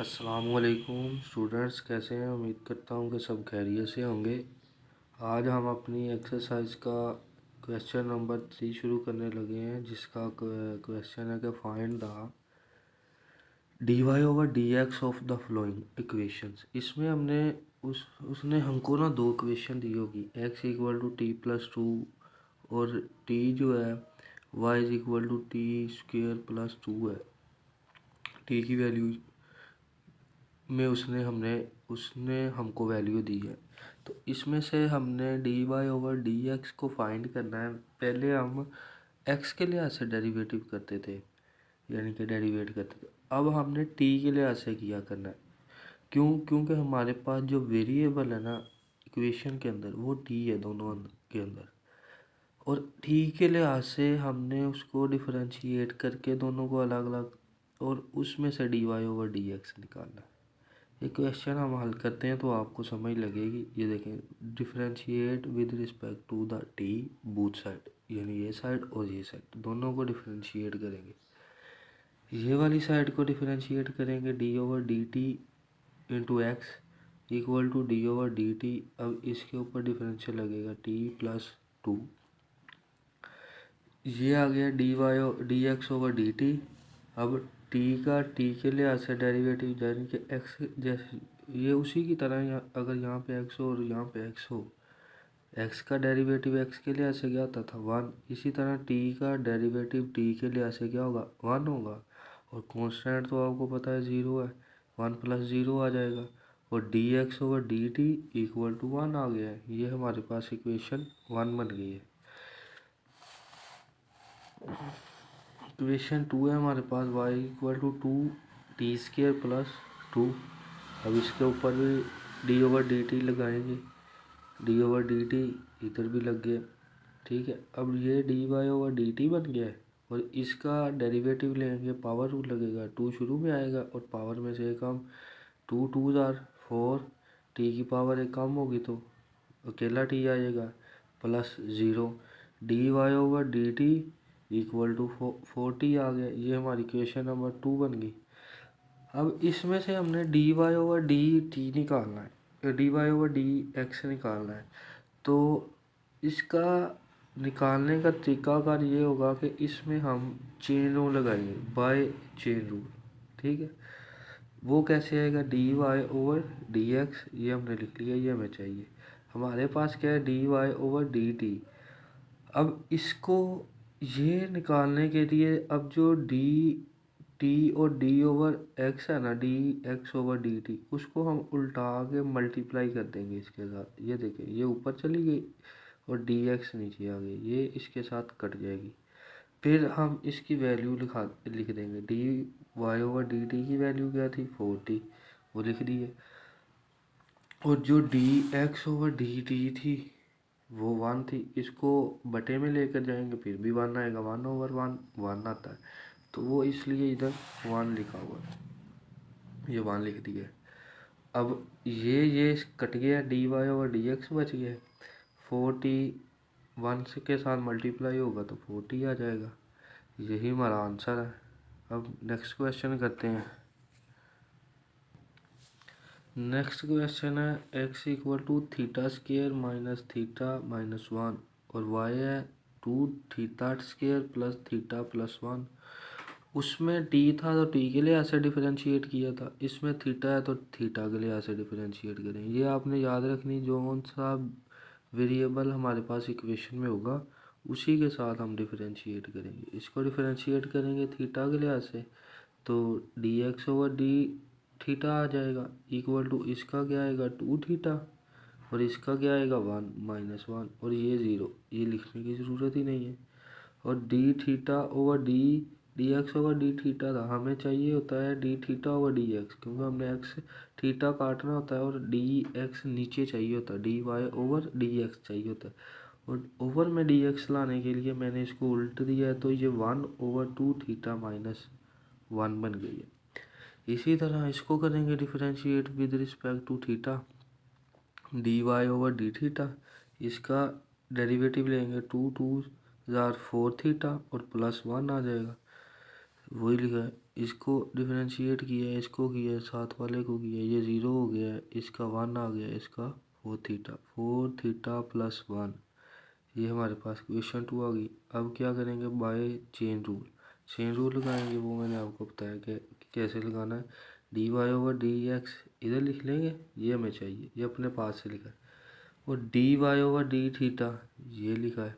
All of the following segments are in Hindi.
अस्सलामुअलैकुम स्टूडेंट्स, कैसे हैं? उम्मीद करता हूँ कि सब खैरियत से होंगे। आज हम अपनी एक्सरसाइज का क्वेश्चन नंबर 3 शुरू करने लगे हैं, जिसका क्वेश्चन है कि find the dy/dx of the flowing equations. इसमें हमने उसने हमको ना दो इक्वेशन दी होगी, x equal to t plus two और t जो है y is equal to t square plus two है। t की वैल्यू में उसने हमको वैल्यू दी है। तो इसमें से हमने dy/dx को फाइंड करना है। पहले हम x के लिहाज से डेरिवेटिव करते थे, यानी कि डेरिवेट करते थे। अब हमने t के लिहाज से किया करना है। क्योंकि हमारे पास जो वेरिएबल है ना इक्वेशन के अंदर, वो t है दोनों के अंदर, और t के लिहाज से हमने उसको डिफरेंशिएट करके दोनों को अलग अलग, और उसमें से dy/dx निकालना है। ये क्वेश्चन हम हल करते हैं तो आपको समझ लगेगी। ये देखें, differentiate with respect to the t both side, यानी ये साइड और ये साइड दोनों को डिफरेंशिएट करेंगे। ये वाली साइड को डिफरेंशिएट करेंगे d/dt into x equal to d/dt। अब इसके ऊपर डिफरेंशियल लगेगा t प्लस टू। ये आ गया dx/dt। अब t के लिहाज से डेरिवेटिव, यानी कि x जैसे ये उसी की तरह अगर यहाँ पे x हो और यहाँ पे x हो, x का डेरिवेटिव x के लिहाज से क्या होता था 1, इसी तरह t का डेरिवेटिव t के लिहाज से क्या होगा 1 होगा। और कांस्टेंट तो आपको पता है 0 है, 1 प्लस 0 आ जाएगा, और dx/dt इक्वल टू 1 आ गया है। ये हमारे पास इक्वेशन 1 बन गई है। इक्वेशन 2 है हमारे पास, y equal to two t square plus two. अब इसके ऊपर भी d/dt लगाएंगे, d/dt इधर भी लग गया, ठीक है। अब ये dy/dt बन गया है, और इसका डेरिवेटिव लेंगे, पावर रूल लगेगा, 2 शुरू में आएगा और पावर में से एक कम, 2 2 जार 4, टी की पावर एक कम होगी तो अकेला टी आएगा, प्लस 0, dy/dt इक्वल टू 40 आ गया। ये हमारी इक्वेशन नंबर 2 बन गई। अब इसमें से हमने dy/dt निकालना है, dy/dx निकालना है। तो इसका निकालने का तरीकाकार ये होगा कि इसमें हम चेन रूल लगाएंगे, बाय चेन रूल, ठीक है। वो कैसे आएगा, dy/dx, ये हमने लिख लिया, ये हमें चाहिए। हमारे पास क्या है, dy/dt। अब इसको ये निकालने के लिए, अब जो टी और d/x है ना, dx/dt, उसको हम उल्टा के मल्टीप्लाई कर देंगे इसके साथ। ये देखें, ये ऊपर चली गई और dx नीचे आ गई, ये इसके साथ कट जाएगी। फिर हम इसकी वैल्यू लिख देंगे, dy/dt की वैल्यू क्या थी 40, वो लिख दी है। और जो dx/dt थी वो 1 थी, इसको बटे में लेकर जाएंगे फिर भी 1 आएगा, 1/1 1 आता है, तो वो इसलिए इधर 1 लिखा हुआ है, ये 1 लिख दिया है। अब ये कट गया, dy/dx बच गया, 40 1 के साथ मल्टीप्लाई होगा तो 40 आ जाएगा। यही हमारा आंसर है। अब नेक्स्ट क्वेश्चन करते हैं। नेक्स्ट क्वेश्चन है x equal to theta square minus theta minus 1, और y है 2 theta square plus theta plus 1। उसमें t था तो t के लिहाज से डिफरेंशिएट किया था, इसमें थीटा है तो थीटा के लिहाज से डिफरेंशिएट करें। ये आपने याद रखनी, जो कौन सा वेरिएबल हमारे पास इक्वेशन में होगा उसी के साथ हम डिफरेंशिएट करेंगे। इसको डिफरेंशिएट करेंगे थीटा के लिहाज से, तो dx/d थीटा आ जाएगा, इक्वल टू इसका क्या आएगा 2 थीटा, और इसका क्या आएगा 1 माइनस 1, और ये 0, ये लिखने की ज़रूरत ही नहीं है। और dx/d थीटा था, हमें चाहिए होता है d थीटा/dx, क्योंकि हमने x थीटा काटना होता है, और dx नीचे चाहिए होता है, dy/dx चाहिए होता है। और ओवर में dx लाने के लिए मैंने इसको उल्ट दिया है, तो ये 1/2 थीटा माइनस 1 बन गई है। इसी तरह इसको करेंगे differentiate with respect to theta, dy/d theta, इसका डेरिवेटिव लेंगे, 2 2 जार 4 थीटा और प्लस 1 आ जाएगा, वही लिखा है। इसको डिफरेंशिएट किया, इसको किया, साथ वाले को किया, ये 0 हो गया, इसका 1 आ गया, इसका 4 थीटा प्लस 1। ये हमारे पास क्वेश्चन 2 आ गई। अब क्या करेंगे, बाय चेन रूल लगाएंगे। वो मैंने आपको बताया कि कैसे लगाना है। dy ओवर डी एक्स इधर लिख लेंगे, ये हमें चाहिए, ये अपने पास से लिखा है। और dy ओवर डी थीटा ये लिखा है,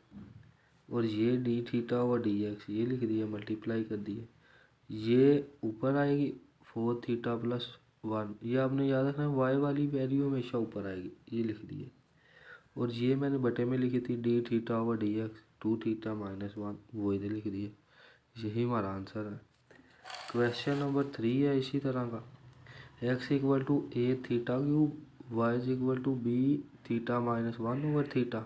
और ये d theta over d x ये लिख दिया, मल्टीप्लाई कर दिए। ये ऊपर आएगी 4 थीटा प्लस 1, ये आपने याद रखना है, वाई वाली वैल्यू हमेशा ऊपर आएगी, ये लिख दिए। और ये मैंने बटे में लिखी थी D theta over d x 2 theta minus 1, वो इधर लिख दिए। यही हमारा आंसर है। क्वेश्चन नंबर 3 है इसी तरह का। x equal to a theta cube, y is equal to b theta minus 1 over theta.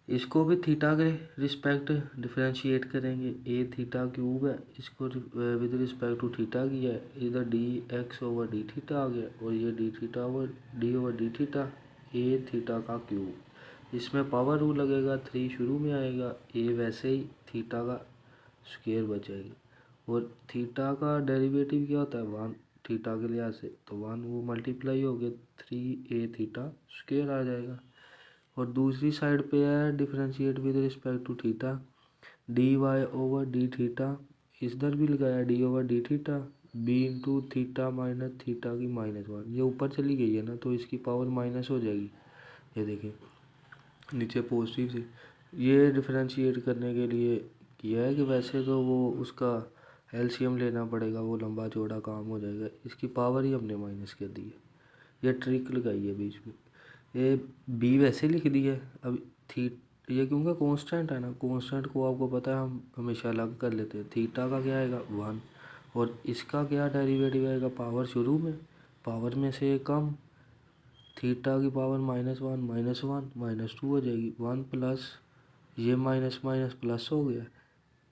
इसको भी थीटा के रिस्पेक्ट डिफरेंशिएट करेंगे। ए थीटा क्यूब है, इसको विद रिस्पेक्ट टू थीटा किया है, इधर d x over d theta आ गया, और ये d theta over d theta, a theta का क्यूब। इसमें पावर रूल लगेगा, 3 शुरू में आएगा, ए वैसे ही थीटा का स्क्वायर बचेगी। और थीटा का डेरिवेटिव क्या होता है, 1 थीटा के लिहाज से, तो 1 वो मल्टीप्लाई हो गया, 3 ए थीटा स्क्वायर आ जाएगा। और दूसरी साइड पे है differentiate with respect to theta, d y over d theta, इधर भी लगाया d over d theta, b into theta minus theta की माइनस 1, ये ऊपर चली गई है ना, तो इसकी पावर माइनस हो जाएगी। ये देखिए नीचे पॉजिटिव से, ये डिफरेंशिएट करने के लिए किया है कि वैसे तो वो उसका एलसीएम लेना पड़ेगा, वो लंबा चौड़ा काम हो जाएगा, इसकी पावर ही हमने माइनस कर दी है। ये ट्रिक लगाई है बीच में। ये बी वैसे लिख दी है। अब थी ये क्योंकि कांस्टेंट है ना, कांस्टेंट को आपको पता है हम हमेशा अलग कर लेते हैं। थीटा का क्या आएगा 1, और इसका क्या डेरिवेटिव आएगा, पावर शुरू में, पावर में से कम, थीटा की पावर -1 -1 -2 हो जाएगी, 1 प्लस ये माइनस माइनस प्लस हो गया,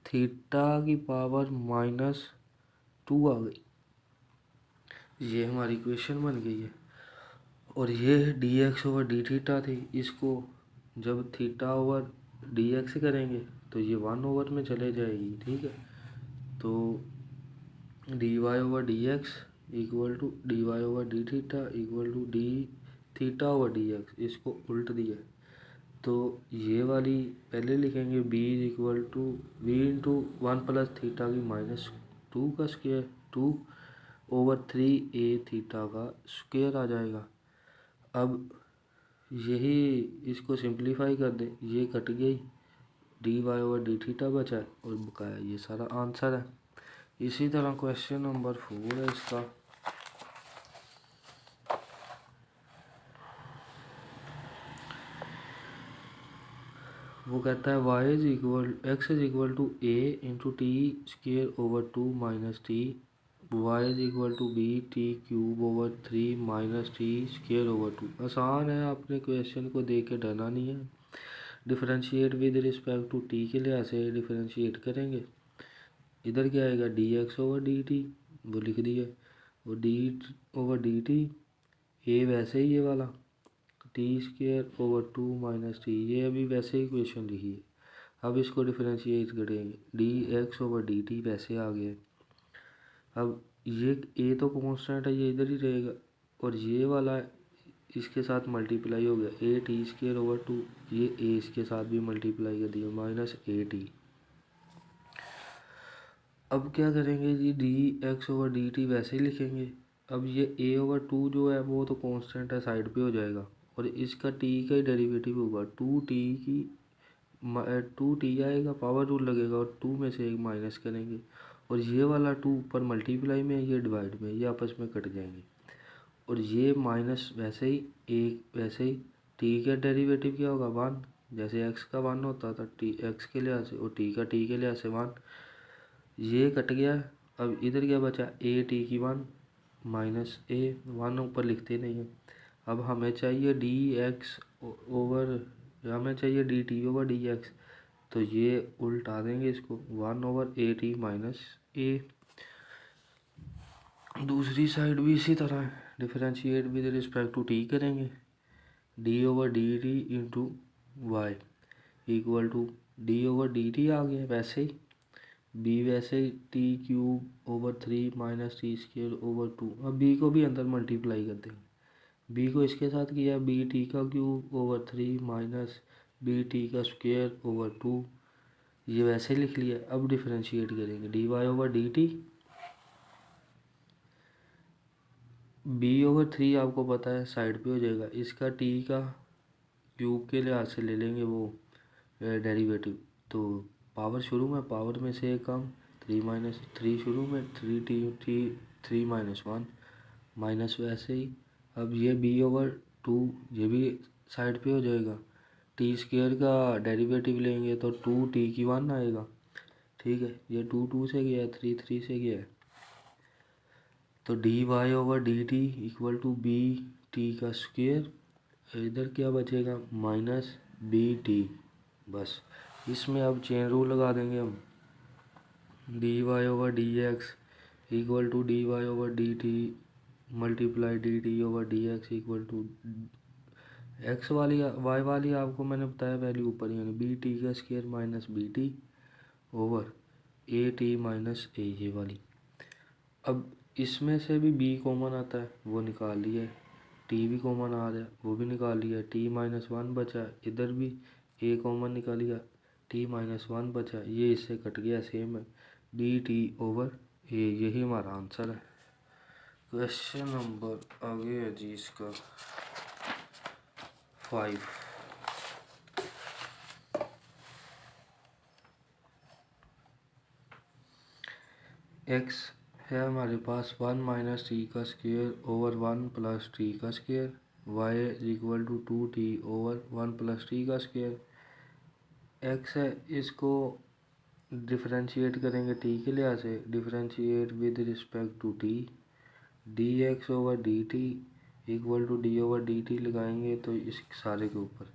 थीटा की पावर -2 आ गई। ये हमारी इक्वेशन बन गई है। और ये D x over d theta थी, इसको जब थीटा ओवर डी एक्स करेंगे तो ये 1 ओवर में चले जाएगी, ठीक है। तो d y over d x equal to d y over d theta equal to d theta over d x, इसको उल्ट दिया। तो ये वाली पहले लिखेंगे, b is equal to b into 1 plus theta की -2 का स्क्वायर, 2 ओवर 3 ए थीटा का स्क्वायर आ जाएगा। अब यही इसको सिंप्लीफाई कर दे, ये कट गई, d y over d theta बचा है, और बकाया ये सारा आंसर है। इसी तरह क्वेश्चन नंबर 4 है इसका। वो कहता है x is equal to a into t square over 2 minus t, y is equal to b t cube over 3 minus t square over 2। आसान है, आपने क्वेश्चन को देख के डरना नहीं है। Differentiate with respect to t के लिहाज से डिफरेंशिएट करेंगे। इधर क्या आएगा, d x over d t, वो लिख दिया, और डी ओवर डी टी, ये वैसे ही ये वाला T square over 2 minus T, ये अभी वैसे ही क्वेश्चन लिखी है। अब इसको डिफरेंशिएट करेंगे, D x over d t वैसे आ गया। अब ये ए तो कांस्टेंट है, ये इधर ही रहेगा, और ये वाला इसके साथ मल्टीप्लाई हो गया, ए टी स्क्वेयर ओवर 2, ये ए इसके साथ भी मल्टीप्लाई कर दिया, माइनस ए टी। अब क्या करेंगे जी, d x over d t वैसे ही लिखेंगे। अब ये ए ओवर 2 जो है वो तो कांस्टेंट है, साइड पे हो जाएगा, और इसका टी का ही डेरिवेटिव होगा, 2 टी आएगा, पावर रूल लगेगा, और 2 में से एक माइनस करेंगे, और ये वाला 2 ऊपर मल्टीप्लाई में, ये डिवाइड में, ये आपस में कट जाएंगे, और ये माइनस वैसे ही, एक वैसे ही, टी का डेरिवेटिव क्या होगा 1, जैसे एक्स का 1 होता था टी एक्स के लिहाज से, और टी के लिहाज से 1, ये कट गया। अब इधर क्या बचा, ए टी की 1 माइनस ए 1 ऊपर लिखते नहीं है। अब हमें चाहिए डी एक्स ओवर, हमें चाहिए d t over d x, तो ये उल्टा देंगे इसको, 1 over a t minus a. दूसरी साइड भी इसी तरह है, differentiate with respect to t करेंगे, d over d t into y equal to d over d t आ गया वैसे ही, बी वैसे ही t cube over 3 minus t square over 2। अब बी को भी अंदर मल्टीप्लाई कर देंगे। बी को इसके साथ किया, बी टी का cube over 3 minus b t का स्क्वायर ओवर 2, ये वैसे ही लिख लिया। अब डिफरेंशिएट करेंगे, d y over d t. B over 3 आपको पता है साइड पे हो जाएगा, इसका टी का क्यूब के लिहाज से ले लेंगे वो डेरिवेटिव। तो पावर शुरू में, पावर में से एक कम, 3 माइनस 3 शुरू में, 3 माइनस 1 माइनस वैसे ही। अब ये बी ओवर 2 ये भी साइड पे हो जाएगा। टी स्क्वायर का डेरिवेटिव लेंगे तो 2 टी की 1 आएगा। ठीक है, ये 2 से गया है, 3 से गया है। तो d y over d t equal to b t का स्क्वायर, इधर क्या बचेगा माइनस बी टी। बस इसमें अब चेन रूल लगा देंगे हम। D y over d x equal to d y over d t multiply d t over d x equal to x वाली वाई वाली आपको मैंने बताया वैल्यू ऊपर, यानी बी टी का square minus b t over a t minus a, ये वाली। अब इसमें से भी बी कॉमन आता है, वो निकाल लिया। टी भी कॉमन आ रहा है, वो भी निकाल लिया। टी माइनस 1 बचा, इधर भी ए कॉमन निकाल लिया, टी माइनस 1 बचा, ये इससे कट गया, सेम है बी टी ओवर ए। यही हमारा आंसर है। क्वेश्चन नंबर आगे है जी इसका 5। एक्स है हमारे पास 1 माइनस टी का स्क्वायर ओवर 1 प्लस टी का square. Y is equal to 2t over 1 plus t का स्क्वायर। एक्स है, इसको डिफरेंशिएट करेंगे टी के लिहाज से, differentiate with respect to t. D x over d t equal to d over d t लगाएंगे तो इस सारे के ऊपर।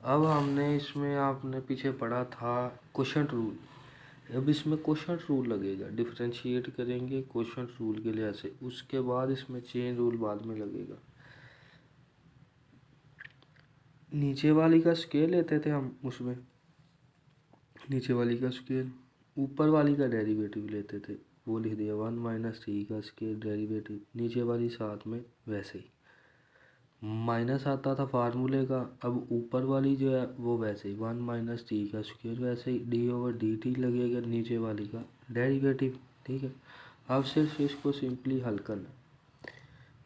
अब हमने इसमें आपने पीछे पढ़ा था क्वोशंट रूल, अब इसमें क्वोशंट रूल लगेगा। डिफरेंशिएट करेंगे क्वोशंट रूल के लिहाज से, उसके बाद इसमें चेन रूल बाद में लगेगा। नीचे वाली का स्केल लेते थे हम, उसमें नीचे वाली का स्केल, ऊपर वाली का डेरिवेटिव लेते थे, वो लिख दिया 1 माइनस टी का स्केल डेरिवेटिव, नीचे वाली साथ में वैसे ही माइनस आता था फार्मूले का। अब ऊपर वाली जो है वो वैसे ही 1 माइनस टी का स्क्वायर, वैसे ही डी ओवर डी टी लगेगा नीचे वाली का डेरिवेटिव। ठीक है, अब सिर्फ इसको सिंपली हल करना।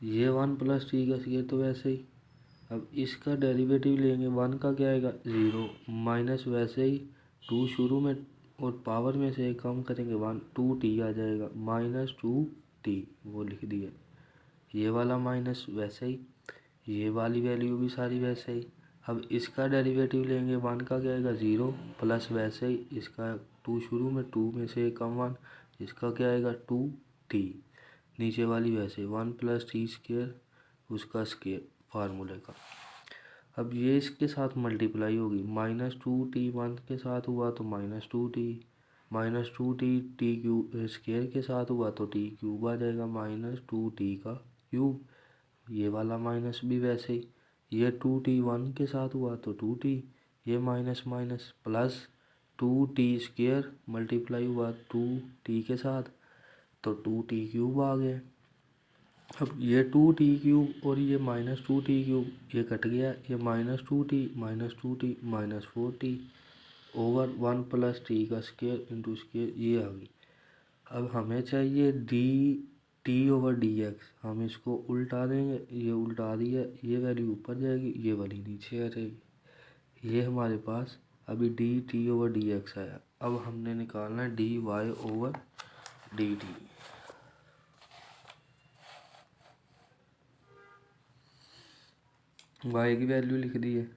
ये 1 प्लस टी का स्क्वायर तो वैसे ही, अब इसका डेरिवेटिव लेंगे, 1 का क्या आएगा 0 माइनस वैसे ही 2 शुरू में और पावर में से कम करेंगे 1, 2t आ जाएगा माइनस 2t, वो लिख दिया। ये वाला माइनस वैसे ही, ये वाली वैल्यू भी सारी वैसे ही। अब इसका डेरिवेटिव लेंगे, 1 का क्या आएगा 0 प्लस वैसे ही इसका 2 शुरू में 2 में से कम 1, इसका क्या आएगा 2t, नीचे वाली वैसे 1 प्लस टी स्क्वायर उसका स्क्वायर फार्मूले का। अब ये इसके साथ मल्टीप्लाई होगी, माइनस 2t 1 के साथ हुआ तो minus 2t, minus 2t T cube square के साथ हुआ तो टी क्यूब आ जाएगा माइनस 2t का क्यूब। ये वाला माइनस भी वैसे ही, ये 2t 1 के साथ हुआ तो 2t, ये minus minus plus 2t square multiply हुआ 2t के साथ तो 2t क्यूब आ गया। अब ये 2t क्यूब और ये माइनस 2t क्यूब ये कट गया, ये minus 2t minus 4t over 1 plus t का स्क्वायर इंटू स्क्वायर, ये आ गई। अब हमें चाहिए d t over d x, हम इसको उल्टा देंगे, ये उल्टा दिया, ये वैल्यू ऊपर जाएगी, ये वाली नीचे आ जाएगी। ये हमारे पास अभी d t over d x आया। अब हमने निकालना है d y over d t. Y की वैल्यू लिख दी है,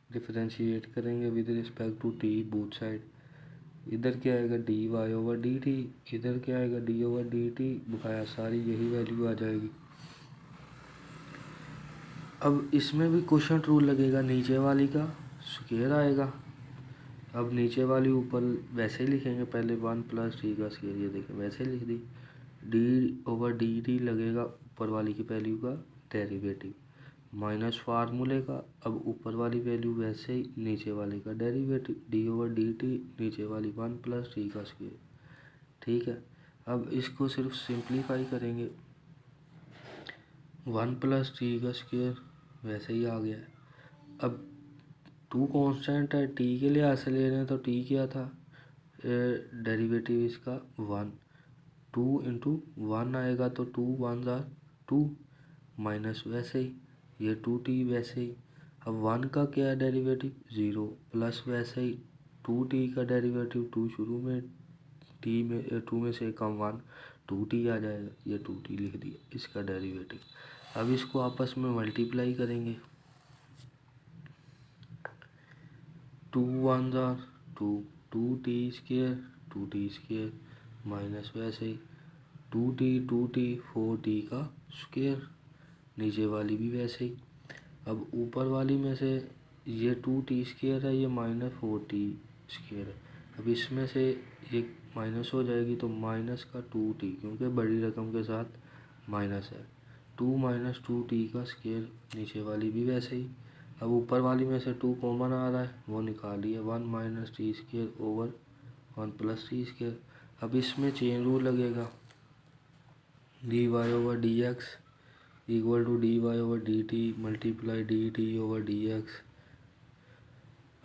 डिफरेंशिएट करेंगे with respect to t both side. इधर क्या आएगा d y over d t, इधर क्या आएगा डी ओवर डी टी, बकाया सारी यही वैल्यू आ जाएगी। अब इसमें भी क्वोशंट रूल लगेगा, नीचे वाली का स्क्वायर आएगा। अब नीचे वाली ऊपर वैसे ही लिखेंगे, पहले 1 प्लस टी का स्क्वायर, ये देखें वैसे ही लिख दी, डी ओवर डी टी लगेगा ऊपर वाली की वैल्यू का डेरिवेटिव माइनस फार्मूले का। अब ऊपर वाली वैल्यू वैसे ही, नीचे वाले का derivative D over d T, नीचे वाली 1 प्लस टी का स्क्वायर। ठीक है। अब इसको सिर्फ सिंप्लीफाई करेंगे, 1 प्लस टी का स्क्वायर वैसे ही आ गया है। अब टू कांस्टेंट है, टी के लिहाज से ले रहे हैं तो टी क्या था, डेरिवेटिव इसका 1, 2 इंटू 1 आएगा तो 2 1 ज़ा 2, माइनस वैसे ही ये 2t वैसे ही। अब 1 का क्या है डेरिवेटिव 0, प्लस वैसे ही 2t का डेरिवेटिव 2, शुरू में t में 2 में से कम 1, 2t आ जाएगा, ये 2t लिख दिया इसका डेरिवेटिव। अब इसको आपस में मल्टीप्लाई करेंगे, 2 1 ज़ा 2, 2t square 2t square, minus वैसे ही 2t 4t का स्क्वायर, नीचे वाली भी वैसे ही। अब ऊपर वाली में से ये 2t स्क्वायर है, ये माइनस 4t स्क्वायर है। अब इसमें से ये माइनस हो जाएगी तो माइनस का 2t, क्योंकि बड़ी रकम के साथ माइनस है, 2 माइनस 2t का स्क्वायर, नीचे वाली भी वैसे ही। अब ऊपर वाली में से 2 कॉमन आ रहा है, वो निकालिए, 1 minus t square over 1 plus t square. अब इसमें चेन रूल लगेगा, d y over d x equal to d y over d t multiply d t over d x.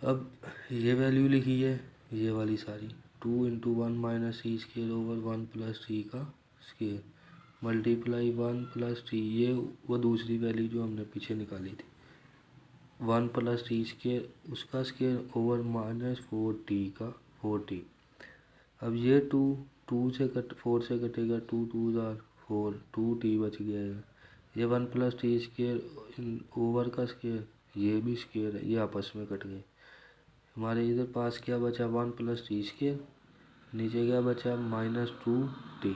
अब ये वैल्यू लिखी है, ये वाली सारी, 2 into 1 minus t square over 1 plus t का स्क्वायर, मल्टीप्लाई 1 प्लस टी, ये वो दूसरी वैल्यू जो हमने पीछे निकाली थी, 1 प्लस टी स्क्वायर उसका स्क्वायर ओवर माइनस 4t का 4t। अब ये 2 से 4 से कटेगा, 2 2 ज़ा 4, 2t बच गया है। ये 1 प्लस टी स्क्वायर ओवर का स्क्वायर, ये भी स्क्वायर है, ये आपस में कट गए। हमारे इधर पास क्या बचा, 1 प्लस टी स्क्वायर, नीचे क्या बचा माइनस 2t,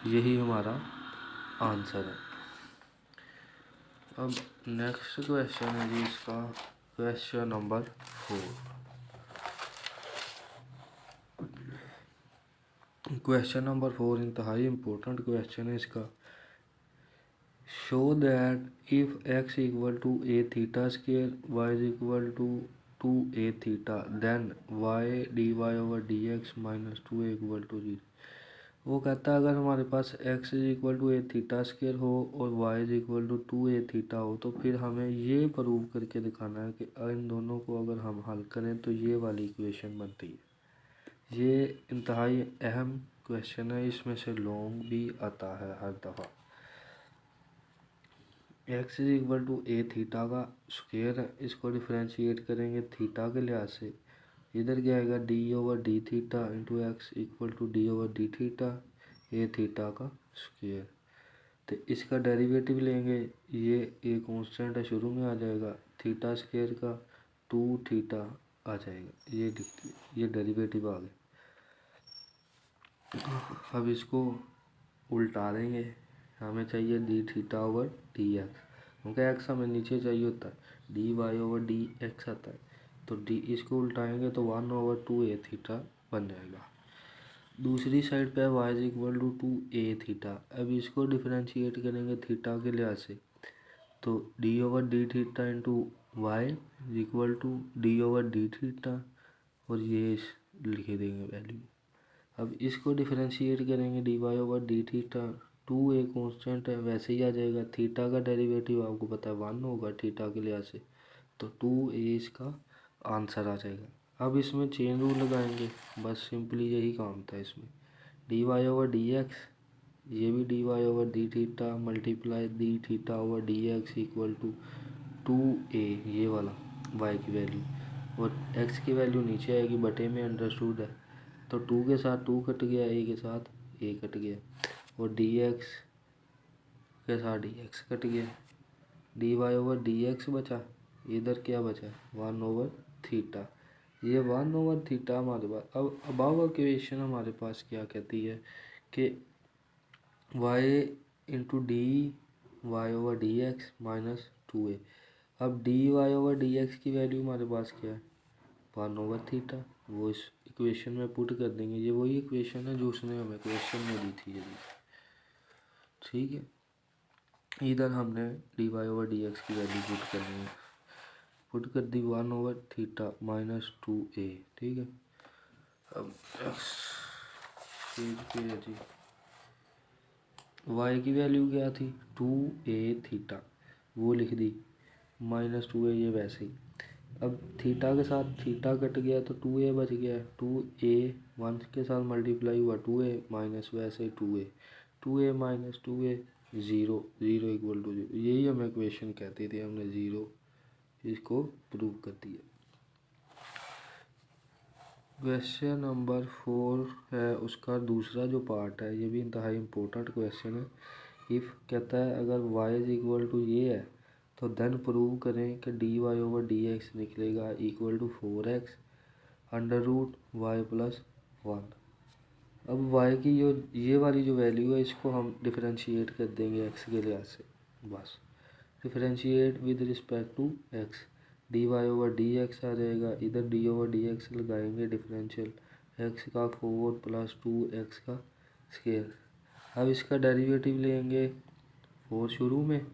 यही हमारा आंसर है। अब नेक्स्ट क्वेश्चन है जी इसका, क्वेश्चन नंबर 4। क्वेश्चन नंबर 4 इंतहाई इम्पोर्टेंट क्वेश्चन है इसका। Show that if x equal to a theta square y is equal to 2a theta then y d y over d x minus 2a equal to 0। वो कहता है अगर हमारे पास x is equal to a theta square हो और y is equal to 2a theta हो, तो फिर हमें ये प्रूव करके दिखाना है कि इन दोनों को अगर हम हल करें तो ये वाली इक्वेशन बनती है। ये इंतहाई अहम क्वेश्चन है, इसमें से लॉन्ग भी आता है हर दफ़ा। x is equal to a theta का स्क्वायर है, इसको डिफ्रेंशिएट करेंगे थीटा के लिहाज से, इधर क्या आएगा d over d theta into x equal to d over d theta a theta का स्क्वायर। तो इसका डेरिवेटिव लेंगे, ये ए कांस्टेंट है, शुरू में आ जाएगा, थीटा स्क्वायर का 2 थीटा आ जाएगा, ये लिख, ये डेरिवेटिव आ गया। अब इसको उल्टा देंगे, हमें चाहिए d theta over d x, क्योंकि एक्स हमें नीचे चाहिए होता है, d y over d x आता है, तो डी इसको उल्टाएंगे तो 1 ओवर 2 ए थीटा बन जाएगा। दूसरी साइड पे y is equal to 2a theta, अब इसको डिफ्रेंशिएट करेंगे थीटा के लिहाज से, तो d over d theta into y is equal to d over d theta, और ये लिख देंगे वैल्यू। अब इसको डिफरेंशिएट करेंगे d y over d theta, 2a constant है वैसे ही आ जाएगा, थीटा का डेरिवेटिव आपको पता है 1 होगा थीटा के लिहाज से, तो 2a इसका आंसर आ जाएगा। अब इसमें चेन रूल लगाएंगे, बस सिंपली यही काम था इसमें, d y over d x, ये भी d y over d theta multiply d theta over d x equal to 2a, ये वाला y की वैल्यू, और x की वैल्यू नीचे आएगी, बटे में अंडरस्टूड है, तो 2 के साथ 2 कट गया, a के साथ a कट गया, और dx के साथ dx कट गया, dy ओवर dx बचा, इधर क्या बचा 1 ओवर थीटा, ये 1 ओवर थीटा हमारे पास। अब अबव इक्वेशन हमारे पास क्या कहती है कि y into d y over d x minus 2a। अब d y over d x की वैल्यू हमारे पास क्या है 1 ओवर थीटा, वो इस इक्वेशन में पुट कर देंगे, ये वही इक्वेशन है जो उसने हमें क्वेश्चन में दी थी, ये ठीक है। इधर हमने d y over d x की वैल्यू पुट करनी है, पुट कर दी 1 ओवर थीटा माइनस 2a, ठीक है। अब पेज पे है जी। y की वैल्यू क्या थी 2a थीटा, वो लिख दी, -2a ये वैसे ही। अब थीटा के साथ थीटा कट गया तो 2a बच गया, 2a 1 के साथ मल्टीप्लाई हुआ 2a माइनस वैसे ही 2a minus 2a 0 0 equal to 0, यही हमें इक्वेशन कहती थी, हमने 0 इसको प्रूव कर दिया। क्वेश्चन नंबर 4 है, उसका दूसरा जो पार्ट है ये भी इंतहाई इम्पोर्टेंट क्वेश्चन है। इफ़ कहता है अगर y इज इक्वल टू ये है तो देन प्रूव करें कि dy/dx निकलेगा equal to 4x under root y plus 1। अब y की जो ये वाली जो वैल्यू है इसको हम डिफरेंशिएट कर देंगे x के लिहाज से, बस differentiate with respect to x, dy/dx आ जाएगा, इधर dy/dx लगाएंगे डिफरेंशियल, x का 4 प्लस 2x का स्केयर। अब इसका डेरिवेटिव लेंगे 4 शुरू में,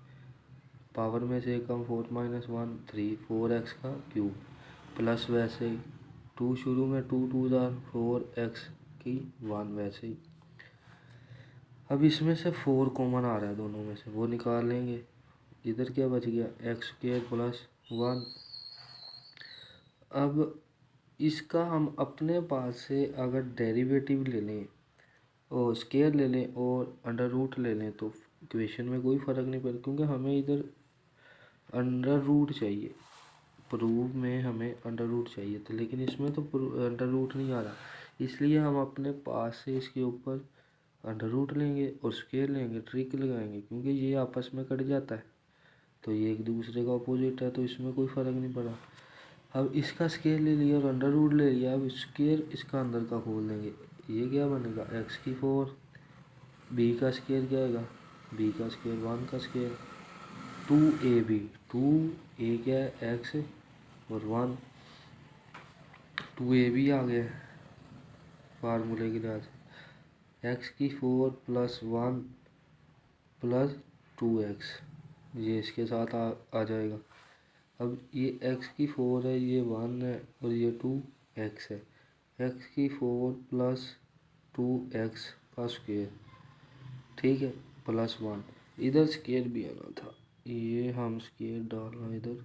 पावर में से कम 4 माइनस 1 3 4x का क्यूब, प्लस वैसे ही 2 शुरू में 2 2 4x की 1 वैसे ही। अब इसमें से 4 कॉमन आ रहा है दोनों में से, वो निकाल लेंगे। इधर क्या बच गया x² प्लस 1। अब इसका हम अपने पास से अगर डेरिवेटिव ले लें और स्केयर ले लें और अंडर रूट ले लें तो इक्वेशन में कोई फ़र्क नहीं पड़ता, क्योंकि हमें इधर अंडर रूट चाहिए, प्रूफ में हमें अंडर रूट चाहिए था, लेकिन इसमें तो अंडर रूट नहीं आ रहा, इसलिए हम अपने पास से इसके ऊपर अंडर रूट लेंगे और स्केयर लेंगे, ट्रिक लगाएंगे, क्योंकि ये आपस में कट जाता है तो ये एक दूसरे का अपोजिट है, तो इसमें कोई फ़र्क नहीं पड़ा। अब इसका स्केयर ले लिया और अंडर रूट ले लिया, अब स्केयर इसका अंदर का खोल देंगे, ये क्या बनेगा x की 4, b का स्केयर क्या आएगा b का स्केयर 1 का स्केयर, 2ab 2a क्या है x और 1 2ab आ गया फार्मूले के लिहाज से, x की 4 प्लस 1 प्लस 2x ये इसके साथ आ जाएगा। अब ये x की 4 है, ये 1 है और ये 2x है, x की 4 प्लस 2x का स्क्वायर, ठीक है, प्लस 1, इधर स्क्वायर भी आना था, ये हम स्क्वायर डालना इधर,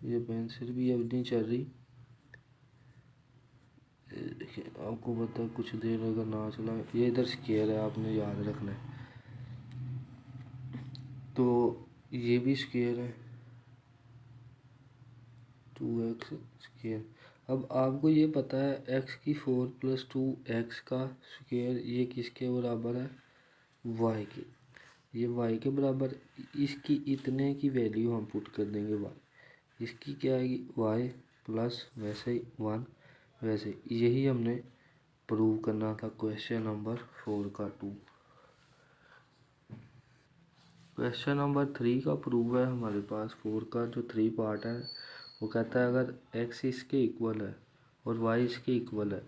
ये पेंसिल भी अब नहीं चल रही, देखिए आपको पता कुछ देर अगर ना चला, ये इधर स्क्वायर है आपने याद रखना है, तो ये भी स्क्वायर है 2x स्क्वायर। अब आपको ये पता है x की 4 प्लस 2x का स्क्वायर ये किसके बराबर है y के, ये y के बराबर, इसकी इतने की वैल्यू हम पुट कर देंगे y, इसकी क्या आएगी y प्लस वैसे ही 1 वैसे, यही हमने प्रूव करना था क्वेश्चन नंबर 4 का 2। क्वेश्चन नंबर 3 का प्रूव है हमारे पास, 4 का जो 3 पार्ट है वो कहता है अगर x इसके इक्वल है और y इसके इक्वल है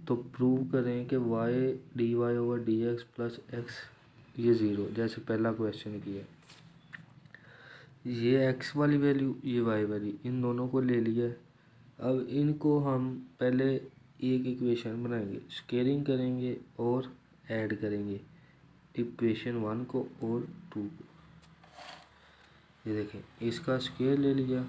तो प्रूव करें कि y dy/dx प्लस x ये 0, जैसे पहला क्वेश्चन किया, ये x वाली वैल्यू ये y वाली, इन दोनों को ले लिया। अब इनको हम पहले एक इक्वेशन बनाएंगे, स्केयरिंग करेंगे और ऐड करेंगे इक्वेशन 1 को और 2 को, ये देखें इसका स्केयर ले लिया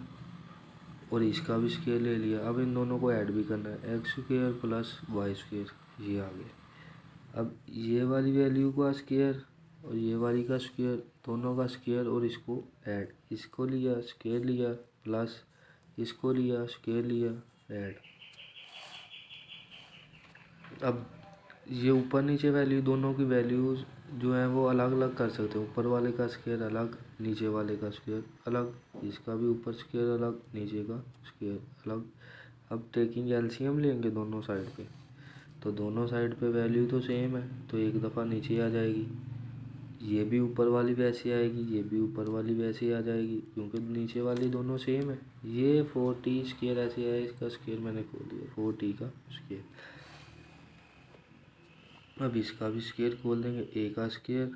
और इसका भी स्केयर ले लिया। अब इन दोनों को ऐड भी करना है, x square plus y square, ये आ गया। अब ये वाली वैल्यू का स्केयर और ये वाली का स्केयर, दोनों का स्केयर और इसको ऐड, इसको लिया स्केयर लिया प्लस इसको लिया स्केयर लिया ऐड। अब ये ऊपर नीचे वैल्यू दोनों की वैल्यूज़ जो है वो अलग अलग कर सकते हैं, ऊपर वाले का स्केयर अलग नीचे वाले का स्केयर अलग, इसका भी ऊपर स्केयर अलग नीचे का स्केयर अलग। अब टेकिंग एलसीएम लेंगे दोनों साइड पे, तो दोनों साइड पे वैल्यू तो सेम है तो एक दफ़ा नीचे आ जाएगी, ये भी ऊपर वाली वैसे आएगी ये भी ऊपर वाली वैसे ही आ जाएगी, क्योंकि नीचे वाली दोनों सेम है। ये 4t स्केयर ऐसे है, इसका स्केयर मैंने खोल दिया 4t का स्केयर। अब इसका भी स्केयर खोल देंगे, ए का स्केयर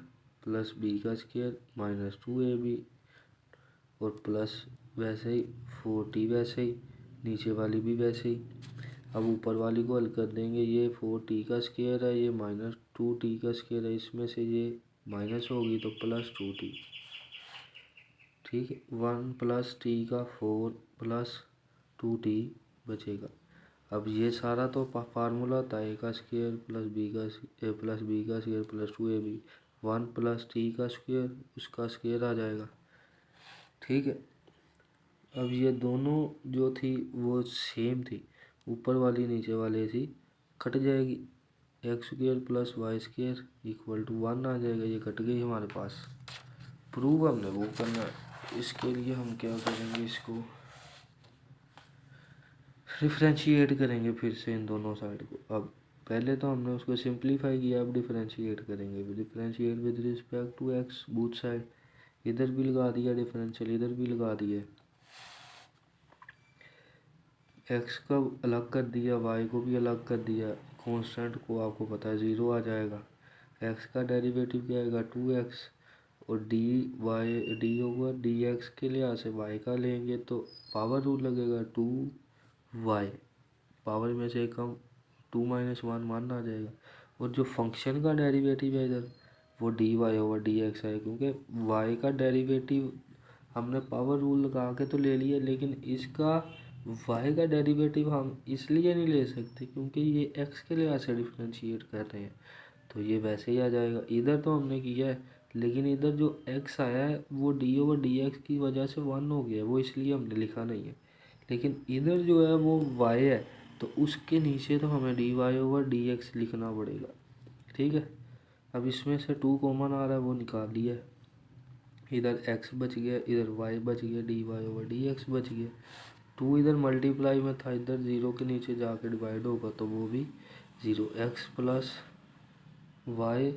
प्लस बी का स्केयर माइनस 2ab और प्लस वैसे ही 4t वैसे ही, नीचे वाली भी वैसे ही। अब ऊपर वाली को हल कर देंगे। ये 4t का स्क्वायर है, ये -2t का स्क्वायर है, इसमें से ये माइनस होगी तो +2t। ठीक है, 1 + t का 4 + 2t बचेगा। अब ये सारा तो फार्मूला था a का स्क्वायर + b का स्क्वायर + 2ab। 1 + t का स्क्वायर उसका स्क्वायर आ जाएगा। ठीक है, अब ये दोनों जो थी वो सेम थी, ऊपर वाली नीचे वाले थी, कट जाएगी। x² + y² = 1 आ जाएगा। ये कट गई हमारे पास। प्रूव हमने वो करना है। इसके लिए हम क्या करेंगे, इसको डिफरेंशिएट करेंगे फिर से इन दोनों साइड को। अब पहले तो हमने उसको सिंप्लीफाई किया, अब डिफरेंशिएट करेंगे। Differentiate with respect to x both side. इधर भी लगा दिया डिफरेंशियल, इधर भी लगा दिया। x का अलग कर दिया, y को भी अलग कर दिया। कांस्टेंट को आपको पता है 0 आ जाएगा। x का डेरिवेटिव क्या आएगा 2x, और d/dx के लिहाज से y का लेंगे तो पावर रूल लगेगा 2y, पावर में से कम 2 - 1 1 आ जाएगा। और जो फंक्शन का डेरिवेटिव है इधर वो dy/dx है, क्योंकि y का डेरिवेटिव हमने पावर रूल लगा के तो ले लिया, लेकिन इसका y का डेरिवेटिव हम इसलिए नहीं ले सकते क्योंकि ये x के लिहाज से डिफरेंशिएट कर रहे हैं, तो ये वैसे ही आ जाएगा। इधर तो हमने किया है, लेकिन इधर जो x आया है वो d/dx की वजह से 1 हो गया है, वो इसलिए हमने लिखा नहीं है। लेकिन इधर जो है वो y है, तो उसके नीचे तो हमें dy/dx लिखना पड़ेगा। ठीक है, अब इसमें से 2 कॉमन आ रहा है, वो निकाल लिया है। इधर x बच गया, इधर y बच गया, dy/dx बच गया। 2 इधर मल्टीप्लाई में था, इधर 0 के नीचे जाकर डिवाइड होगा तो वो भी 0। x + y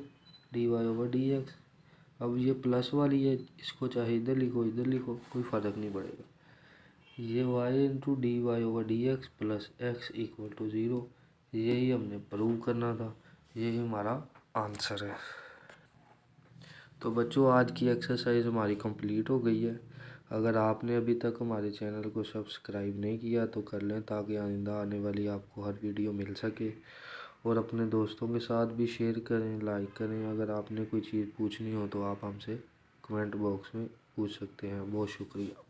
dy/dx। अब ये प्लस वाली है, इसको चाहे इधर लिखो इधर लिखो, कोई फ़र्क नहीं पड़ेगा। ये y × dy/dx + x = 0। यही हमने प्रूव करना था, यही हमारा आंसर है। तो बच्चों, आज की एक्सरसाइज हमारी कंप्लीट हो गई है। अगर आपने अभी तक हमारे चैनल को सब्सक्राइब नहीं किया तो कर लें, ताकि आइंदा आने वाली आपको हर वीडियो मिल सके। और अपने दोस्तों के साथ भी शेयर करें, लाइक करें। अगर आपने कोई चीज़ पूछनी हो तो आप हमसे कमेंट बॉक्स में पूछ सकते हैं। बहुत शुक्रिया।